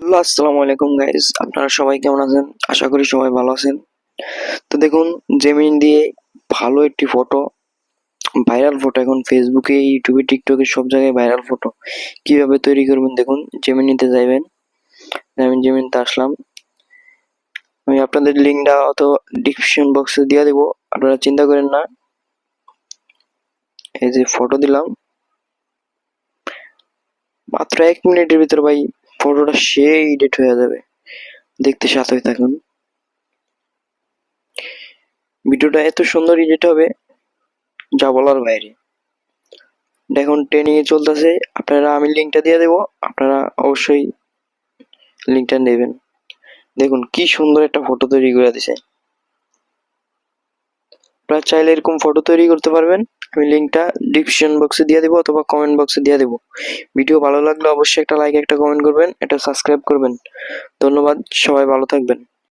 Hello, আসসালামু আলাইকুম guys. আপনারা সবাই কেমন আছেন? আশা করি সবাই ভালো আছেন। তো দেখুন, জেমিনি দিয়ে ভালো একটি ফটো, ভাইরাল ফটো এখন ফেসবুকে, ইউটিউবে, টিকটকে সব জায়গায় ভাইরাল ফটো কিভাবে তৈরি করবেন দেখুন। জেমিনিতে যাবেন, আমি জেমিনিতে আসলাম। আমি আপনাদের লিঙ্কটা ডিসক্রিপশন বক্সে দিয়ে দেবো, আপনারা চিন্তা করেন না। এই যে ফটো দিলাম, মাত্র 1 মিনিটের ভিতর ভাই ফটোটা সেই এডিট হয়ে যাবে। দেখতে সাথে থাকুন, ভিডিওটা এত সুন্দর এডিট হবে যা বলার বাইরে। দেখুন ট্রেনিং এ চলতেছে, আমি লিঙ্কটা দিয়ে দেবো, আপনারা অবশ্যই লিঙ্কটা নেবেন। দেখুন কি সুন্দর একটা ফটো তৈরি করে দিছে। আপনারা চাইলে এরকম ফটো তৈরি করতে পারবেন। আমি লিঙ্কটা ডিসক্রিপশন বক্সে দিয়ে দেবো অথবা কমেন্ট বক্সে দিয়ে দেবো। ভিডিও ভালো লাগলে অবশ্যই একটা লাইক, একটা কমেন্ট করবেন, এটা সাবস্ক্রাইব করবেন। ধন্যবাদ, সবাই ভালো থাকবেন।